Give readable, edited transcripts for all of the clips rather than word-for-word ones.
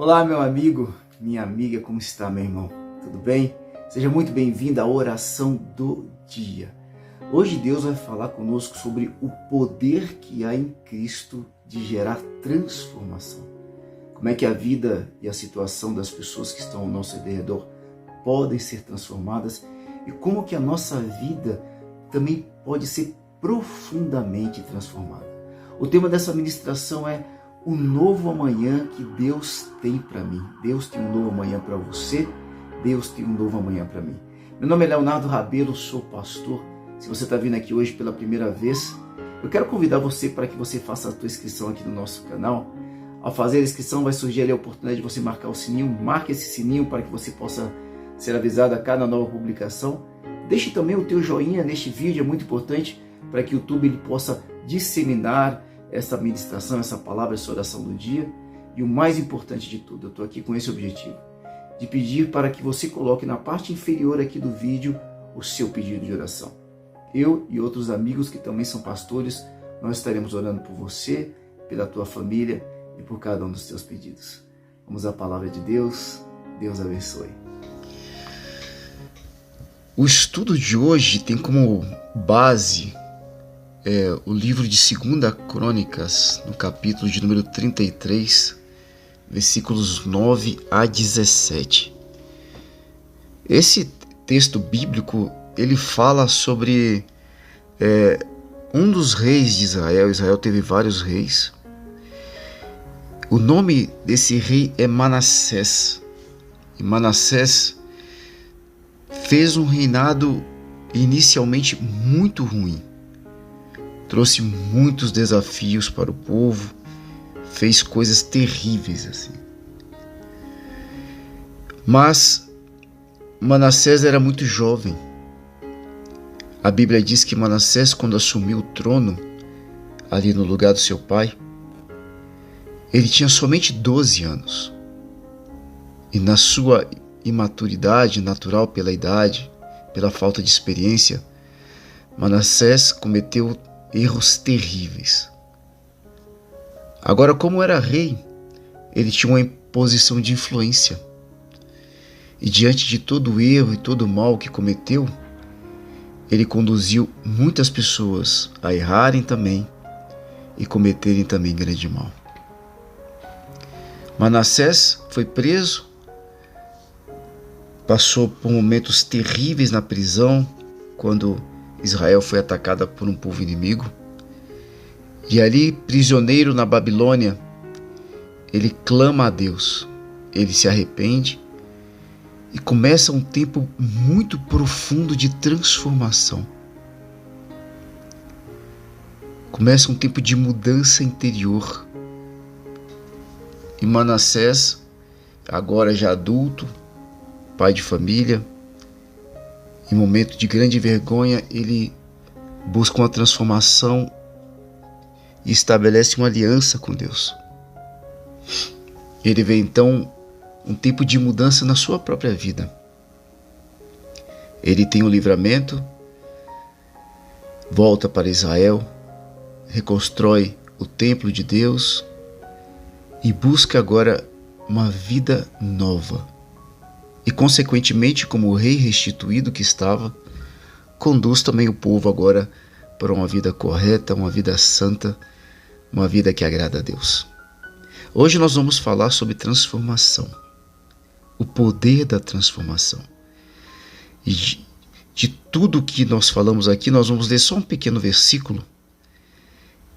Olá, meu amigo, minha amiga, como está, meu irmão? Tudo bem? Seja muito bem-vindo à oração do dia. Hoje Deus vai falar conosco sobre o poder que há em Cristo de gerar transformação. Como é que a vida e a situação das pessoas que estão ao nosso redor podem ser transformadas e como que a nossa vida também pode ser profundamente transformada. O tema dessa ministração é o novo amanhã que Deus tem para mim. Deus tem um novo amanhã para você, Deus tem um novo amanhã para mim. Meu nome é Leonardo Rabelo, sou pastor. Se você está vindo aqui hoje pela primeira vez, eu quero convidar você para que você faça a sua inscrição aqui no nosso canal. Ao fazer a inscrição vai surgir ali a oportunidade de você marcar o sininho. Marque esse sininho para que você possa ser avisado a cada nova publicação. Deixe também o teu joinha neste vídeo, é muito importante para que o YouTube ele possa disseminar essa ministração, essa palavra, essa oração do dia. E o mais importante de tudo, eu estou aqui com esse objetivo, de pedir para que você coloque na parte inferior aqui do vídeo o seu pedido de oração. Eu e outros amigos que também são pastores, nós estaremos orando por você, pela tua família e por cada um dos teus pedidos. Vamos à palavra de Deus. Deus abençoe. O estudo de hoje tem como base o livro de 2 Crônicas, no capítulo de número 33, versículos 9 a 17. Esse texto bíblico, ele fala sobre um dos reis de Israel. Israel teve vários reis. O nome desse rei é Manassés. E Manassés fez um reinado inicialmente muito ruim. Trouxe muitos desafios para o povo, fez coisas terríveis assim. Mas Manassés era muito jovem. A Bíblia diz que Manassés, quando assumiu o trono, ali no lugar do seu pai, ele tinha somente 12 anos. E na sua imaturidade natural pela idade, pela falta de experiência, Manassés cometeu erros terríveis. Agora, como era rei, ele tinha uma posição de influência. E diante de todo o erro e todo o mal que cometeu, ele conduziu muitas pessoas a errarem também e cometerem também grande mal. Manassés foi preso, passou por momentos terríveis na prisão, quando Israel foi atacada por um povo inimigo. E ali, prisioneiro na Babilônia, ele clama a Deus, ele se arrepende e começa um tempo muito profundo de transformação. Começa um tempo de mudança interior. E Manassés, agora já adulto, pai de família, em momento de grande vergonha, ele busca uma transformação e estabelece uma aliança com Deus. Ele vê então um tempo de mudança na sua própria vida. Ele tem o livramento, volta para Israel, reconstrói o templo de Deus e busca agora uma vida nova. E consequentemente, como o rei restituído que estava, conduz também o povo agora para uma vida correta, uma vida santa, uma vida que agrada a Deus. Hoje nós vamos falar sobre transformação, o poder da transformação. E de tudo que nós falamos aqui, nós vamos ler só um pequeno versículo,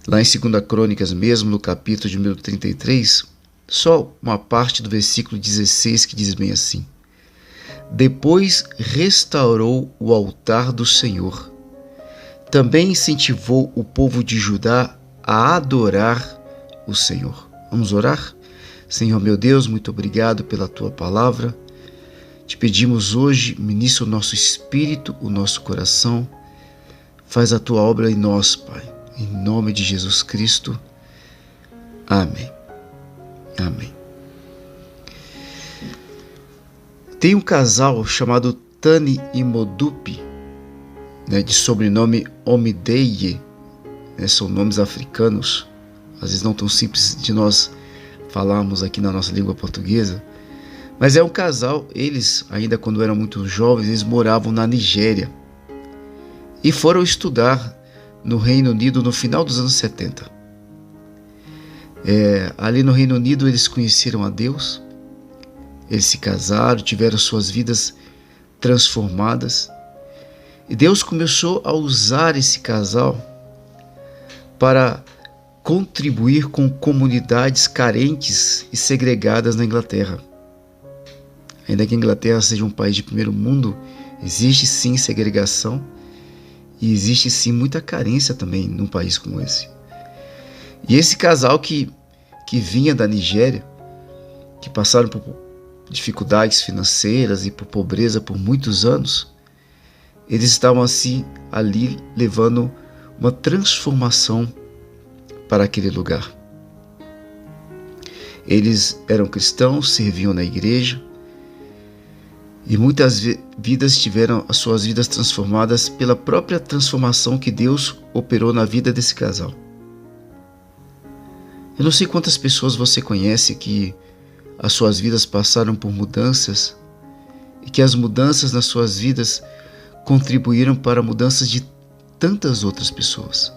lá em 2 Crônicas mesmo, no capítulo de número 33, só uma parte do versículo 16 que diz bem assim: Depois restaurou o altar do Senhor. Também incentivou o povo de Judá a adorar o Senhor. Vamos orar? Senhor meu Deus, muito obrigado pela tua palavra. Te pedimos hoje, ministra o nosso espírito, o nosso coração. Faz a tua obra em nós, Pai. Em nome de Jesus Cristo. Amém. Amém. Tem um casal chamado Tani e Modupi, de sobrenome Omideye, são nomes africanos, às vezes não tão simples de nós falarmos aqui na nossa língua portuguesa, mas é um casal. Eles, ainda quando eram muito jovens, eles moravam na Nigéria e foram estudar no Reino Unido no final dos anos 70. Ali no Reino Unido eles conheceram a Deus, eles se casaram, tiveram suas vidas transformadas, e Deus começou a usar esse casal para contribuir com comunidades carentes e segregadas na Inglaterra. Ainda que a Inglaterra seja um país de primeiro mundo, existe sim segregação e existe sim muita carência também num país como esse. E esse casal que vinha da Nigéria, que passaram por dificuldades financeiras e por pobreza por muitos anos, eles estavam assim ali levando uma transformação para aquele lugar. Eles eram cristãos, serviam na igreja, e muitas vidas tiveram as suas vidas transformadas pela própria transformação que Deus operou na vida desse casal. Eu não sei quantas pessoas você conhece que as suas vidas passaram por mudanças e que as mudanças nas suas vidas contribuíram para mudanças de tantas outras pessoas.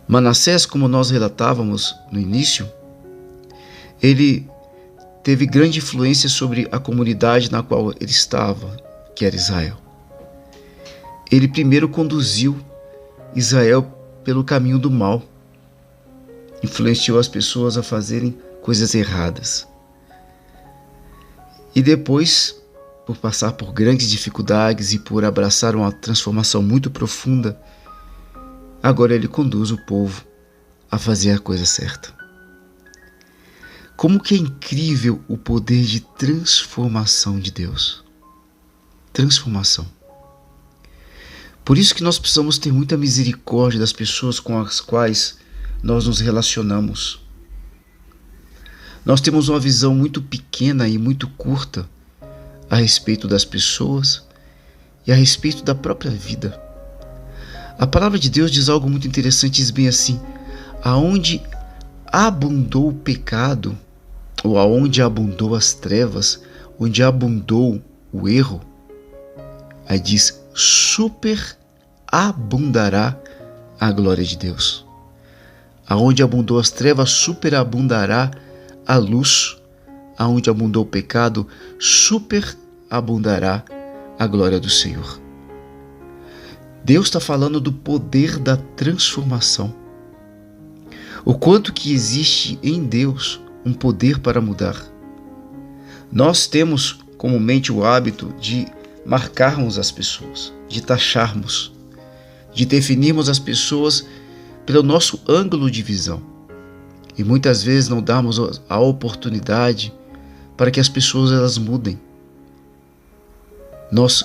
Manassés, como nós relatávamos no início, ele teve grande influência sobre a comunidade na qual ele estava, que era Israel. Ele primeiro conduziu Israel pelo caminho do mal, influenciou as pessoas a fazerem coisas erradas. E depois, por passar por grandes dificuldades e por abraçar uma transformação muito profunda, agora ele conduz o povo a fazer a coisa certa. Como que é incrível o poder de transformação de Deus. Transformação. Por isso que nós precisamos ter muita misericórdia das pessoas com as quais nós nos relacionamos. Nós temos uma visão muito pequena e muito curta a respeito das pessoas e a respeito da própria vida. A palavra de Deus diz algo muito interessante, diz bem assim: aonde abundou o pecado, ou aonde abundou as trevas, onde abundou o erro, aí diz, superabundará a glória de Deus. Aonde abundou as trevas, superabundará a luz. Aonde abundou o pecado, superabundará a glória do Senhor. Deus está falando do poder da transformação. O quanto que existe em Deus um poder para mudar. Nós temos comumente o hábito de marcarmos as pessoas, de taxarmos, de definirmos as pessoas pelo nosso ângulo de visão. E muitas vezes não damos a oportunidade para que as pessoas elas mudem. Nós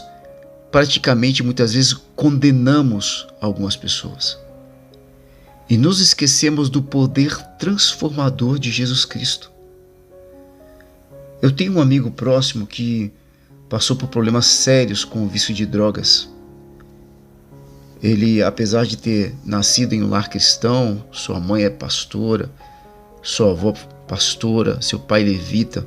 praticamente muitas vezes condenamos algumas pessoas. E nos esquecemos do poder transformador de Jesus Cristo. Eu tenho um amigo próximo que passou por problemas sérios com o vício de drogas. Ele, apesar de ter nascido em um lar cristão, sua mãe é pastora, sua avó pastora, seu pai levita,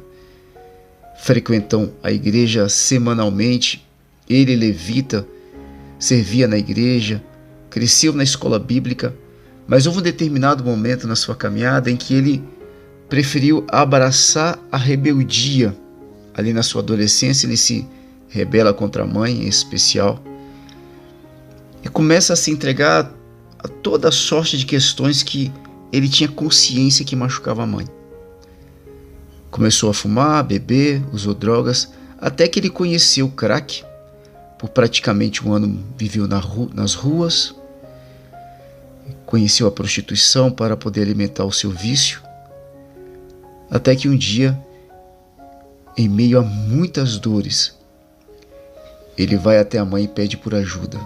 frequentam a igreja semanalmente, ele levita, servia na igreja, cresceu na escola bíblica, mas houve um determinado momento na sua caminhada em que ele preferiu abraçar a rebeldia. Ali na sua adolescência ele se rebela contra a mãe, em especial, e começa a se entregar a toda sorte de questões que ele tinha consciência que machucava a mãe. Começou a fumar, beber, usou drogas, até que ele conheceu o crack. Por praticamente um ano viveu nas ruas, conheceu a prostituição para poder alimentar o seu vício, até que um dia, em meio a muitas dores, ele vai até a mãe e pede por ajuda.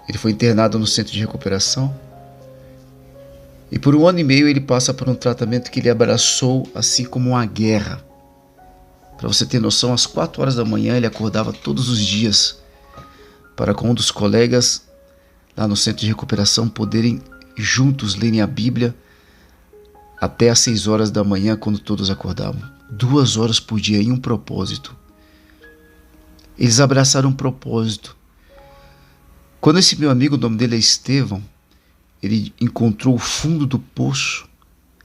Ele foi internado no centro de recuperação e por 1 ano e meio ele passa por um tratamento que ele abraçou assim como uma guerra. Para você ter noção, às 4 horas da manhã ele acordava todos os dias para com um dos colegas lá no centro de recuperação poderem juntos lerem a Bíblia até às 6 horas da manhã, quando todos acordavam. 2 horas por dia em um propósito. Eles abraçaram um propósito. Quando esse meu amigo, o nome dele é Estevão, ele encontrou o fundo do poço.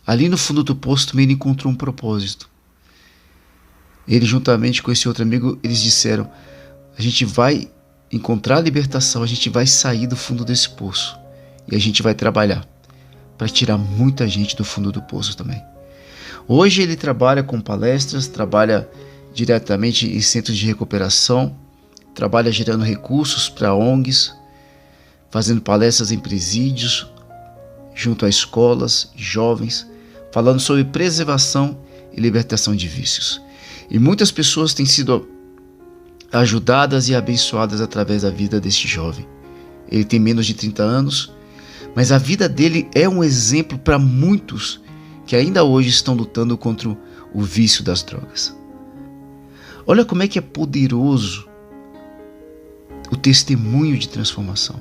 Ali no fundo do poço também ele encontrou um propósito. Ele, juntamente com esse outro amigo, eles disseram: a gente vai encontrar a libertação, a gente vai sair do fundo desse poço e a gente vai trabalhar para tirar muita gente do fundo do poço também. Hoje ele trabalha com palestras, trabalha diretamente em centros de recuperação, trabalha gerando recursos para ONGs, fazendo palestras em presídios, junto a escolas, jovens, falando sobre preservação e libertação de vícios. E muitas pessoas têm sido ajudadas e abençoadas através da vida deste jovem. Ele tem menos de 30 anos, mas a vida dele é um exemplo para muitos que ainda hoje estão lutando contra o vício das drogas. Olha como é que é poderoso o testemunho de transformação.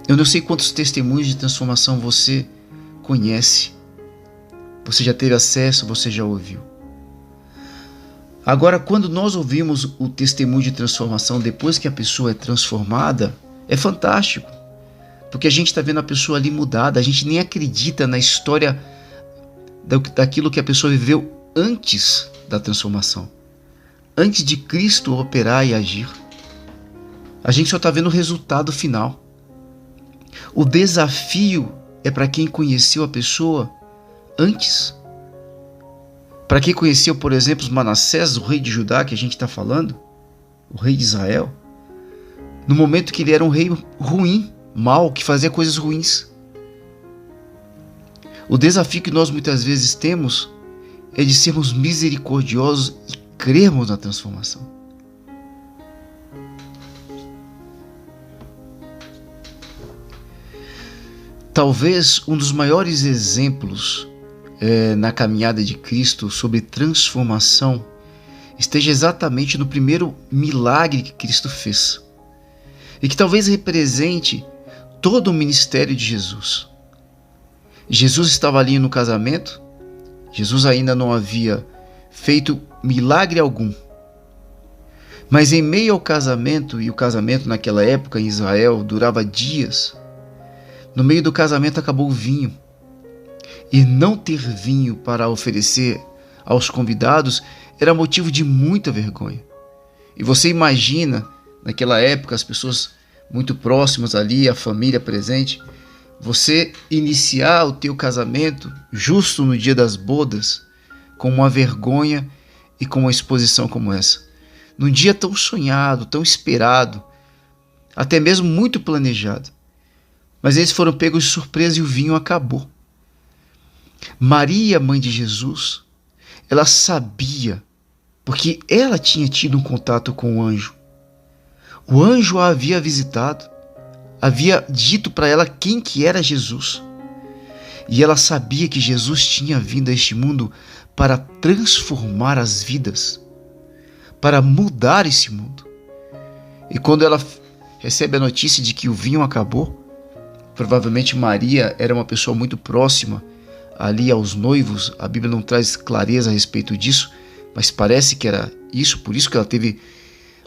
Eu não sei quantos testemunhos de transformação você conhece, você já teve acesso, você já ouviu. Agora, quando nós ouvimos o testemunho de transformação depois que a pessoa é transformada, é fantástico, porque a gente está vendo a pessoa ali mudada, a gente nem acredita na história daquilo que a pessoa viveu antes da transformação, antes de Cristo operar e agir. A gente só está vendo o resultado final. O desafio é para quem conheceu a pessoa antes. Para quem conheceu, por exemplo, Manassés, o rei de Judá que a gente está falando, o rei de Israel, no momento que ele era um rei ruim, mau, que fazia coisas ruins. O desafio que nós muitas vezes temos é de sermos misericordiosos e crermos na transformação. Talvez um dos maiores exemplos na caminhada de Cristo sobre transformação esteja exatamente no primeiro milagre que Cristo fez e que talvez represente todo o ministério de Jesus. Jesus estava ali no casamento, Jesus ainda não havia feito milagre algum, mas em meio ao casamento, e o casamento naquela época em Israel durava dias, no meio do casamento acabou o vinho. E não ter vinho para oferecer aos convidados era motivo de muita vergonha. E você imagina, naquela época, as pessoas muito próximas ali, a família presente, você iniciar o teu casamento justo no dia das bodas, com uma vergonha e com uma exposição como essa. Num dia tão sonhado, tão esperado, até mesmo muito planejado. Mas eles foram pegos de surpresa e o vinho acabou. Maria, mãe de Jesus, ela sabia, porque ela tinha tido um contato com o anjo. O anjo a havia visitado, havia dito para ela quem que era Jesus. E ela sabia que Jesus tinha vindo a este mundo para transformar as vidas, para mudar esse mundo. E quando ela recebe a notícia de que o vinho acabou, provavelmente Maria era uma pessoa muito próxima ali aos noivos, a Bíblia não traz clareza a respeito disso, mas parece que era isso, por isso que ela teve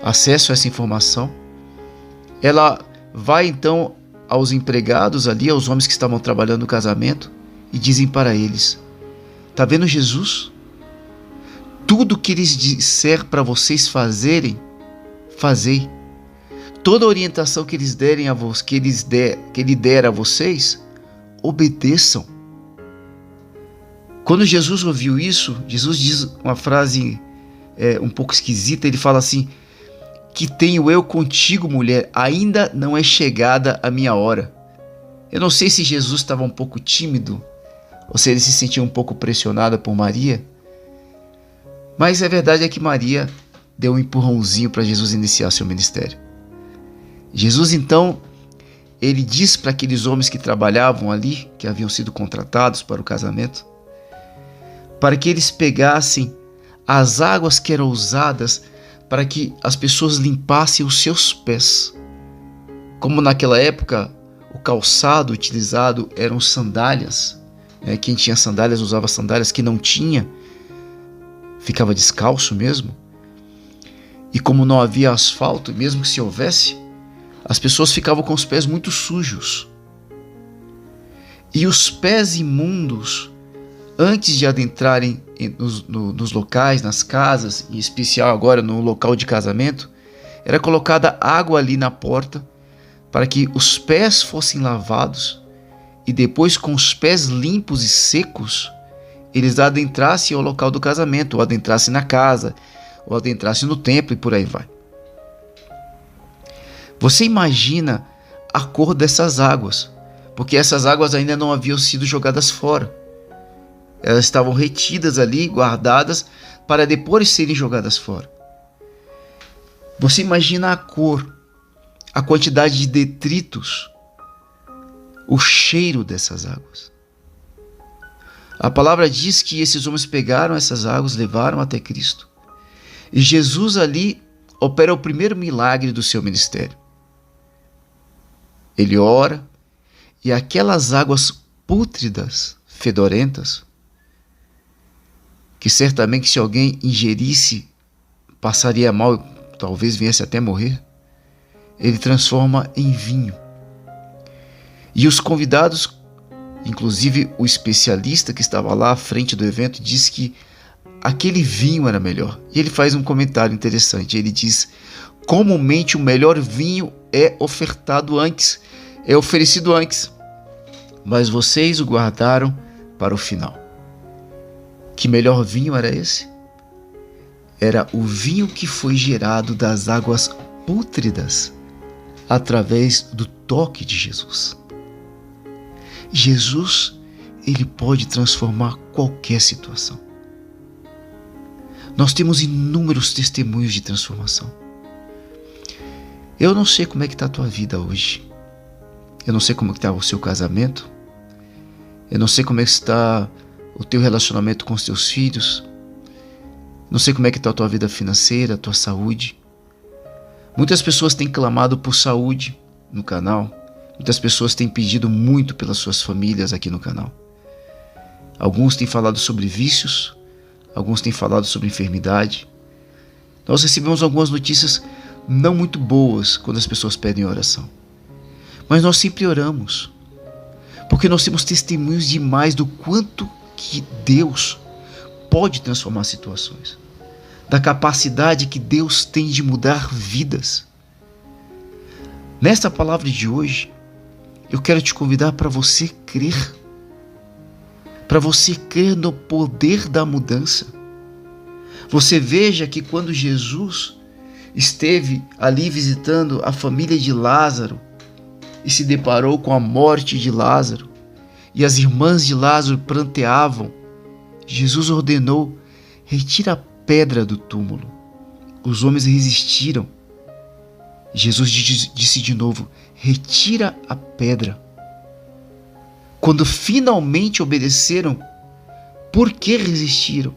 acesso a essa informação. Ela vai então aos empregados ali, aos homens que estavam trabalhando no casamento, e dizem para eles: tá vendo Jesus? Tudo que eles disser para vocês fazerem, fazei. Toda a orientação que eles derem a vocês, que ele der a vocês, obedeçam. Quando Jesus ouviu isso, Jesus diz uma frase um pouco esquisita. Ele fala assim: que tenho eu contigo, mulher, ainda não é chegada a minha hora. Eu não sei se Jesus estava um pouco tímido, ou se ele se sentia um pouco pressionado por Maria, mas a verdade é que Maria deu um empurrãozinho para Jesus iniciar seu ministério. Jesus então, ele diz para aqueles homens que trabalhavam ali, que haviam sido contratados para o casamento, para que eles pegassem as águas que eram usadas para que as pessoas limpassem os seus pés. Como naquela época o calçado utilizado eram sandálias, Quem tinha sandálias usava sandálias, quem não tinha ficava descalço mesmo. E como não havia asfalto, mesmo que se houvesse, as pessoas ficavam com os pés muito sujos. E os pés imundos, antes de adentrarem nos locais, nas casas, em especial agora no local de casamento, era colocada água ali na porta para que os pés fossem lavados e depois, com os pés limpos e secos, eles adentrassem ao local do casamento, ou adentrassem na casa, ou adentrassem no templo e por aí vai. Você imagina a cor dessas águas, porque essas águas ainda não haviam sido jogadas fora. Elas estavam retidas ali, guardadas, para depois serem jogadas fora. Você imagina a cor, a quantidade de detritos, o cheiro dessas águas. A palavra diz que esses homens pegaram essas águas, levaram até Cristo. E Jesus ali opera o primeiro milagre do seu ministério. Ele ora e aquelas águas pútridas, fedorentas, que certamente se alguém ingerisse passaria mal, talvez viesse até morrer, ele transforma em vinho. E os convidados, inclusive o especialista que estava lá à frente do evento, disse que aquele vinho era melhor. E ele faz um comentário interessante. Ele diz: comumente o melhor vinho é ofertado antes, é oferecido antes, mas vocês o guardaram para o final. Que melhor vinho era esse? Era o vinho que foi gerado das águas pútridas através do toque de Jesus. Jesus, ele pode transformar qualquer situação. Nós temos inúmeros testemunhos de transformação. Eu não sei como é que está a tua vida hoje. Eu não sei como está o seu casamento. Eu não sei como é que está o teu relacionamento com os teus filhos. Não sei como é que está a tua vida financeira, a tua saúde. Muitas pessoas têm clamado por saúde no canal. Muitas pessoas têm pedido muito pelas suas famílias aqui no canal. Alguns têm falado sobre vícios, alguns têm falado sobre enfermidade. Nós recebemos algumas notícias não muito boas quando as pessoas pedem oração. Mas nós sempre oramos, porque nós temos testemunhos demais do quanto que Deus pode transformar situações, da capacidade que Deus tem de mudar vidas. Nesta palavra de hoje, eu quero te convidar para você crer no poder da mudança. Você veja que quando Jesus esteve ali visitando a família de Lázaro e se deparou com a morte de Lázaro, e as irmãs de Lázaro pranteavam, Jesus ordenou: retira a pedra do túmulo. Os homens resistiram. Jesus disse de novo: retira a pedra. Quando finalmente obedeceram, por que resistiram?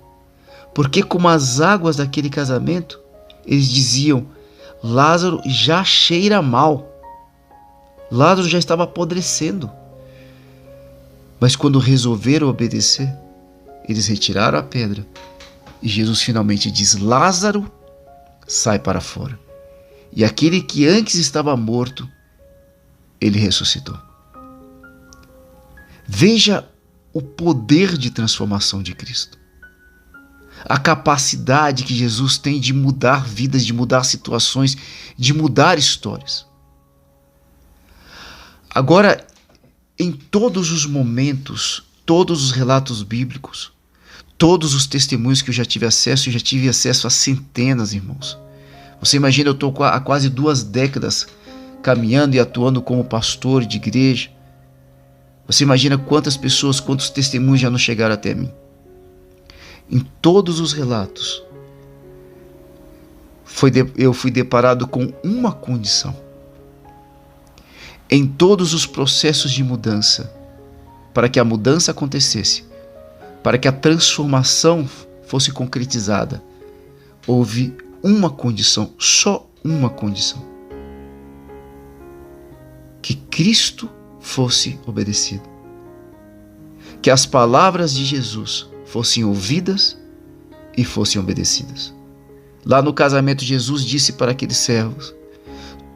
Porque, como as águas daquele casamento, eles diziam: Lázaro já cheira mal. Lázaro já estava apodrecendo. Mas quando resolveram obedecer, eles retiraram a pedra. E Jesus finalmente diz: Lázaro, sai para fora. E aquele que antes estava morto, ele ressuscitou. Veja o poder de transformação de Cristo. A capacidade que Jesus tem de mudar vidas, de mudar situações, de mudar histórias. Agora, em todos os momentos, todos os relatos bíblicos, todos os testemunhos que eu já tive acesso a centenas, irmãos. Você imagina, eu estou há quase 2 décadas caminhando e atuando como pastor de igreja. Você imagina quantas pessoas, quantos testemunhos já não chegaram até mim. Em todos os relatos, eu fui deparado com uma condição. Em todos os processos de mudança, para que a mudança acontecesse, para que a transformação fosse concretizada, houve uma condição, só uma condição: que Cristo fosse obedecido, que as palavras de Jesus fossem ouvidas e fossem obedecidas. Lá no casamento, Jesus disse para aqueles servos: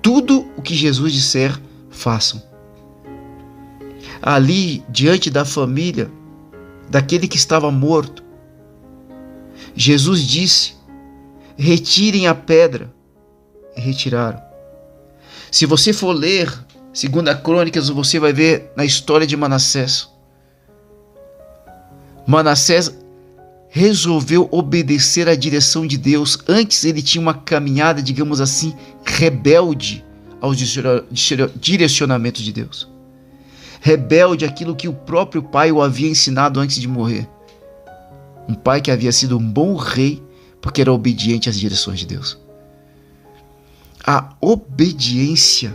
tudo o que Jesus disser, façam. Ali, diante da família daquele que estava morto, Jesus disse: retirem a pedra. E retiraram. Se você for ler 2 Crônicas, você vai ver na história de Manassés. Manassés resolveu obedecer à direção de Deus. Antes ele tinha uma caminhada, digamos assim, rebelde aos direcionamentos de Deus. Rebelde àquilo que o próprio pai o havia ensinado antes de morrer. Um pai que havia sido um bom rei porque era obediente às direções de Deus. A obediência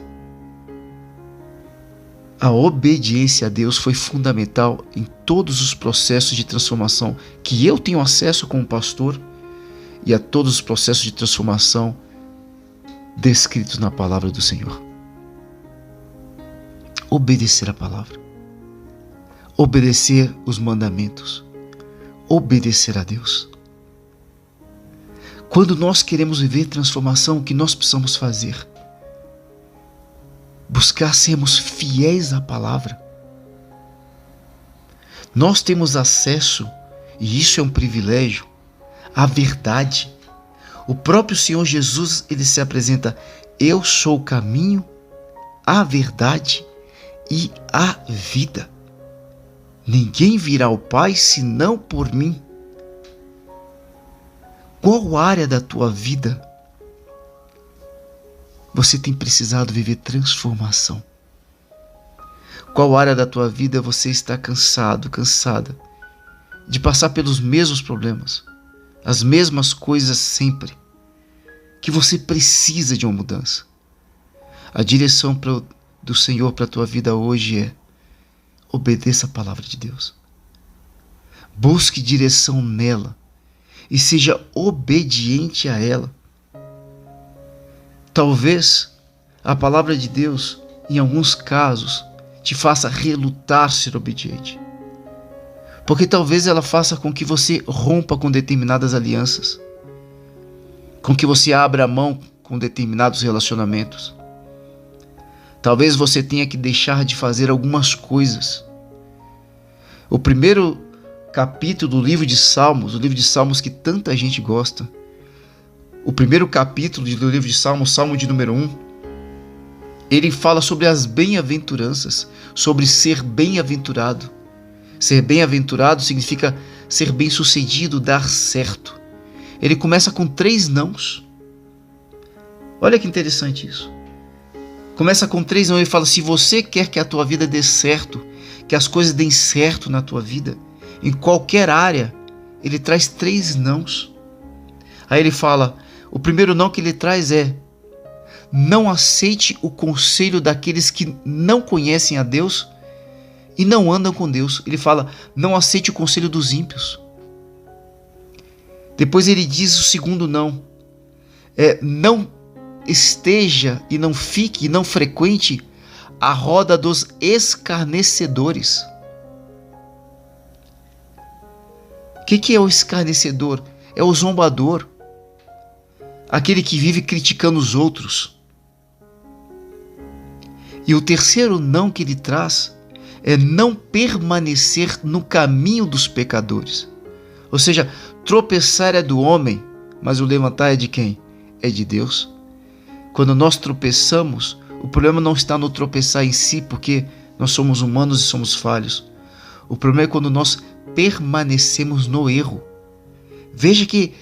a Deus foi fundamental em todos os processos de transformação que eu tenho acesso como pastor e a todos os processos de transformação descritos na palavra do Senhor. Obedecer a palavra, obedecer os mandamentos, obedecer a Deus. Quando nós queremos viver transformação, o que nós precisamos fazer? Buscar sermos fiéis à palavra. Nós temos acesso, e isso é um privilégio, à verdade. O próprio Senhor Jesus, ele se apresenta: eu sou o caminho, a verdade e a vida. Ninguém virá ao Pai senão por mim. Qual área da tua vida você tem precisado viver transformação? Qual área da tua vida você está cansado, cansada de passar pelos mesmos problemas, as mesmas coisas sempre, que você precisa de uma mudança? A direção do Senhor para a tua vida hoje é: obedeça a palavra de Deus. Busque direção nela e seja obediente a ela. Talvez a palavra de Deus, em alguns casos, te faça relutar ser obediente. Porque talvez ela faça com que você rompa com determinadas alianças, com que você abra mão com determinados relacionamentos. Talvez você tenha que deixar de fazer algumas coisas. O primeiro capítulo do livro de Salmos, o livro de Salmos que tanta gente gosta, o primeiro capítulo do livro de Salmos, Salmo de número 1, ele fala sobre as bem-aventuranças, sobre ser bem-aventurado. Ser bem-aventurado significa ser bem-sucedido, dar certo. Ele começa com 3 nãos. Olha que interessante isso. Começa com 3 nãos. Ele fala: se você quer que a tua vida dê certo, que as coisas deem certo na tua vida, em qualquer área, ele traz 3 nãos. Aí ele fala, o primeiro não que ele traz é: não aceite o conselho daqueles que não conhecem a Deus e não andam com Deus. Ele fala: não aceite o conselho dos ímpios. Depois ele diz o segundo não: não esteja e não fique e não frequente a roda dos escarnecedores. O que é o escarnecedor? É o zombador, aquele que vive criticando os outros. E o terceiro não que ele traz é não permanecer no caminho dos pecadores. Ou seja, tropeçar é do homem, mas o levantar é de quem? É de Deus. Quando nós tropeçamos, o problema não está no tropeçar em si, porque nós somos humanos e somos falhos. O problema é quando nós permanecemos no erro. Veja que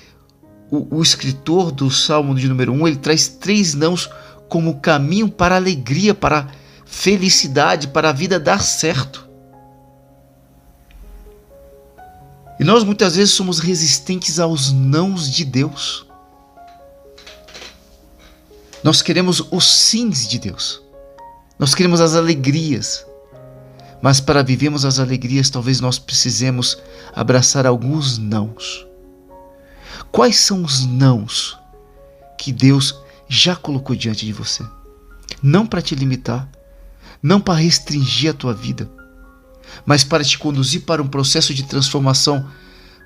o escritor do Salmo de número 1, ele traz 3 nãos como caminho para a alegria, para a felicidade, para a vida dar certo. E nós muitas vezes somos resistentes aos nãos de Deus. Nós queremos os sims de Deus. Nós queremos as alegrias. Mas para vivermos as alegrias, talvez nós precisemos abraçar alguns nãos. Quais são os nãos que Deus já colocou diante de você? Não para te limitar, não para restringir a tua vida, mas para te conduzir para um processo de transformação,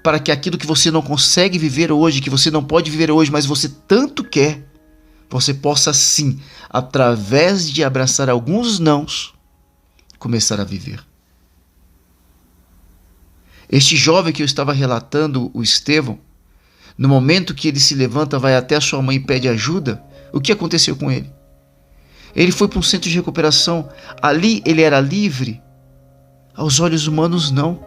para que aquilo que você não consegue viver hoje, que você não pode viver hoje, mas você tanto quer, você possa sim, através de abraçar alguns nãos, começar a viver. Este jovem que eu estava relatando, o Estevão, no momento que ele se levanta, vai até a sua mãe e pede ajuda, o que aconteceu com ele? Ele foi para um centro de recuperação. Ali ele era livre? Aos olhos humanos, não.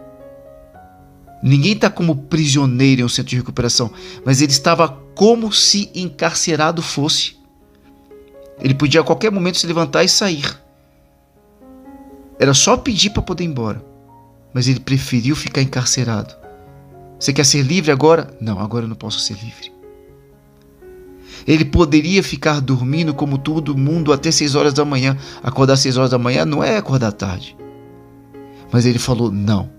Ninguém está como prisioneiro em um centro de recuperação, mas ele estava como se encarcerado fosse. Ele podia a qualquer momento se levantar e sair. Era só pedir para poder ir embora, mas ele preferiu ficar encarcerado. Você quer ser livre agora? Não, agora eu não posso ser livre. Ele poderia ficar dormindo como todo mundo até 6 horas da manhã. Acordar 6 horas da manhã não é acordar tarde. Mas ele falou não.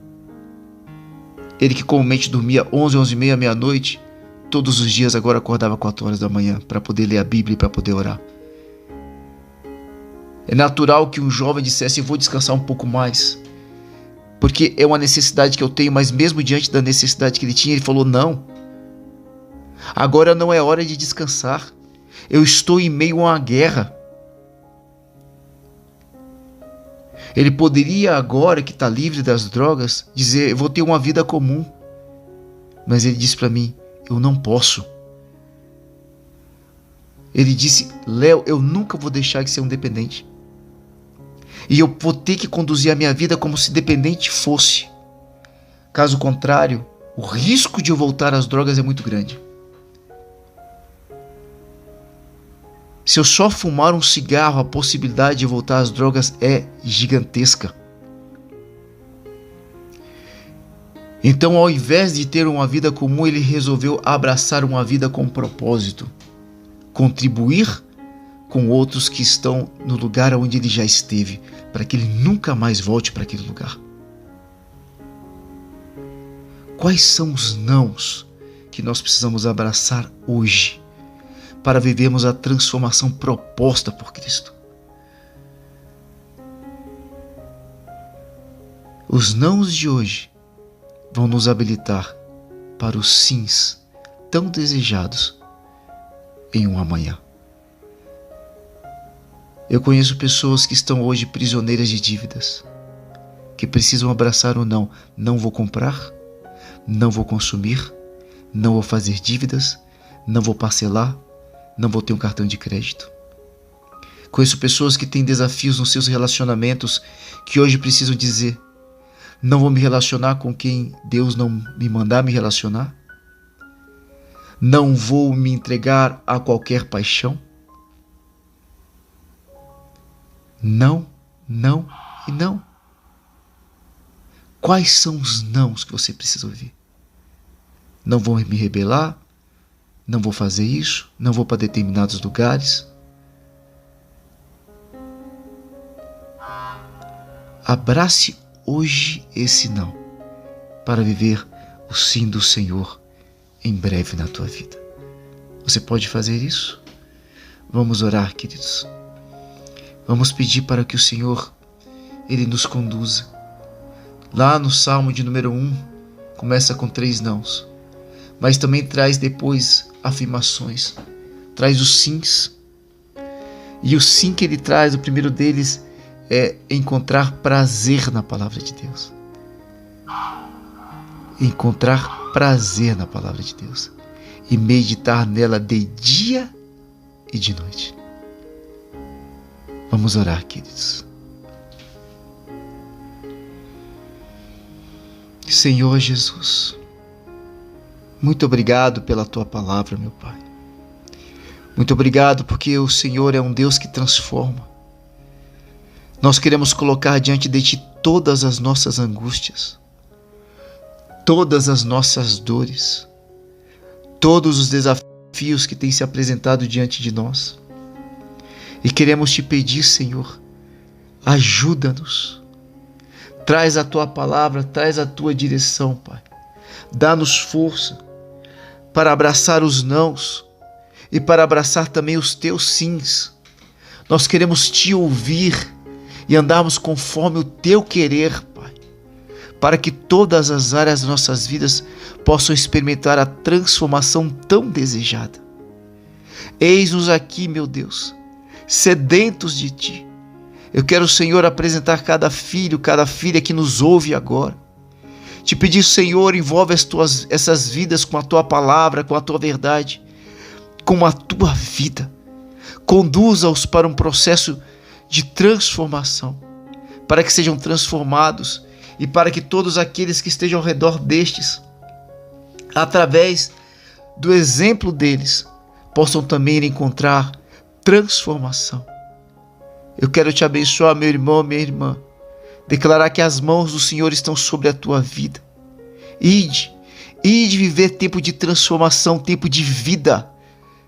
Ele que comumente dormia 11, 11h30, meia-noite, todos os dias agora acordava 4 horas da manhã para poder ler a Bíblia e para poder orar. É natural que um jovem dissesse, eu vou descansar um pouco mais, porque é uma necessidade que eu tenho, mas mesmo diante da necessidade que ele tinha, ele falou não. Agora não é hora de descansar. Eu estou em meio a uma guerra. Ele poderia agora que está livre das drogas dizer, eu vou ter uma vida comum. Mas ele disse para mim, eu não posso. Ele disse, Léo, eu nunca vou deixar de ser um dependente. E eu vou ter que conduzir a minha vida como se dependente fosse. Caso contrário, o risco de eu voltar às drogas é muito grande. Se eu só fumar um cigarro, a possibilidade de voltar às drogas é gigantesca. Então, ao invés de ter uma vida comum, ele resolveu abraçar uma vida com propósito. Contribuir com outros que estão no lugar onde ele já esteve, para que ele nunca mais volte para aquele lugar. Quais são os nãos que nós precisamos abraçar hoje para vivermos a transformação proposta por Cristo? Os nãos de hoje vão nos habilitar para os sims tão desejados em um amanhã. Eu conheço pessoas que estão hoje prisioneiras de dívidas, que precisam abraçar o não. Não vou comprar, não vou consumir, não vou fazer dívidas, não vou parcelar, não vou ter um cartão de crédito. Conheço pessoas que têm desafios nos seus relacionamentos, que hoje precisam dizer, não vou me relacionar com quem Deus não me mandar me relacionar, não vou me entregar a qualquer paixão. Não, não e não. Quais são os nãos que você precisa ouvir? Não vou me rebelar, não vou fazer isso, não vou para determinados lugares. Abrace hoje esse não, para viver o sim do Senhor em breve na tua vida. Você pode fazer isso? Vamos orar, queridos. Vamos pedir para que o Senhor, Ele nos conduza. Lá no Salmo de número 1, começa com 3 nãos, mas também traz depois afirmações, traz os sims. E o sim que ele traz, o primeiro deles, é encontrar prazer na palavra de Deus. Encontrar prazer na palavra de Deus e meditar nela de dia e de noite. Vamos orar, queridos. Senhor Jesus, muito obrigado pela Tua palavra, meu Pai. Muito obrigado porque o Senhor é um Deus que transforma. Nós queremos colocar diante de Ti todas as nossas angústias, todas as nossas dores, todos os desafios que têm se apresentado diante de nós. E queremos Te pedir, Senhor, ajuda-nos. Traz a Tua palavra, traz a Tua direção, Pai. Dá-nos força para abraçar os nãos e para abraçar também os Teus sims. Nós queremos Te ouvir e andarmos conforme o Teu querer, Pai. para que todas as áreas das nossas vidas possam experimentar a transformação tão desejada. Eis-nos aqui, meu Deus, sedentos de Ti. Eu quero, Senhor, apresentar cada filho, cada filha que nos ouve agora. Te pedir, Senhor, envolve essas vidas com a Tua palavra, com a Tua verdade, com a Tua vida. Conduza-os para um processo de transformação, para que sejam transformados e para que todos aqueles que estejam ao redor destes, através do exemplo deles, possam também encontrar transformação. Eu quero te abençoar, meu irmão, minha irmã, declarar que as mãos do Senhor estão sobre a tua vida. Ide viver tempo de transformação, tempo de vida,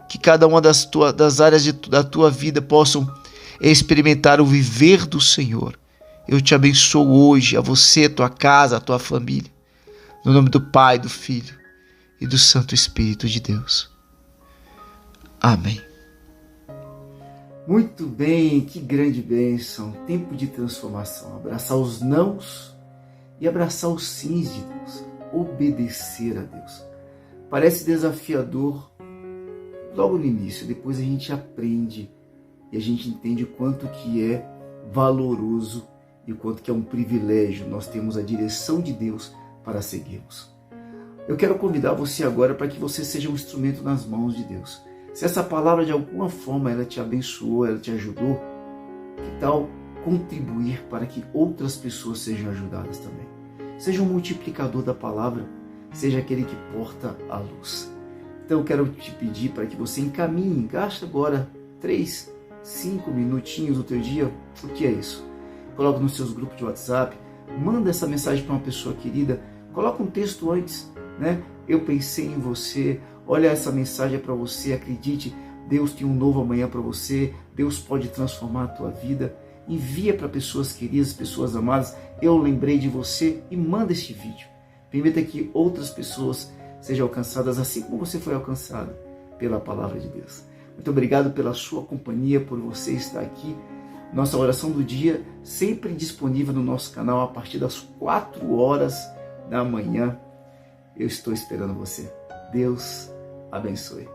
que cada uma das áreas da tua vida possam experimentar o viver do Senhor. Eu te abençoo hoje, a você, a tua casa, a tua família, no nome do Pai, do Filho e do Santo Espírito de Deus. Amém. Muito bem, que grande bênção, tempo de transformação, abraçar os nãos e abraçar os sims de Deus, obedecer a Deus. Parece desafiador logo no início, depois a gente aprende e a gente entende o quanto que é valoroso e o quanto que é um privilégio nós temos a direção de Deus para seguirmos. Eu quero convidar você agora para que você seja um instrumento nas mãos de Deus. Se essa palavra de alguma forma ela te abençoou, ela te ajudou, que tal contribuir para que outras pessoas sejam ajudadas também? Seja um multiplicador da palavra, seja aquele que porta a luz. Então eu quero te pedir para que você encaminhe, gasta agora 3, 5 minutinhos do teu dia. O que é isso? Coloca nos seus grupos de WhatsApp, manda essa mensagem para uma pessoa querida, coloca um texto antes, né? Eu pensei em você, olha, essa mensagem é para você, acredite, Deus tem um novo amanhã para você, Deus pode transformar a tua vida. Envia para pessoas queridas, pessoas amadas, eu lembrei de você, e manda este vídeo. Permita que outras pessoas sejam alcançadas assim como você foi alcançado pela palavra de Deus. Muito obrigado pela sua companhia, por você estar aqui. Nossa oração do dia sempre disponível no nosso canal a partir das 4 horas da manhã. Eu estou esperando você. Deus abençoe.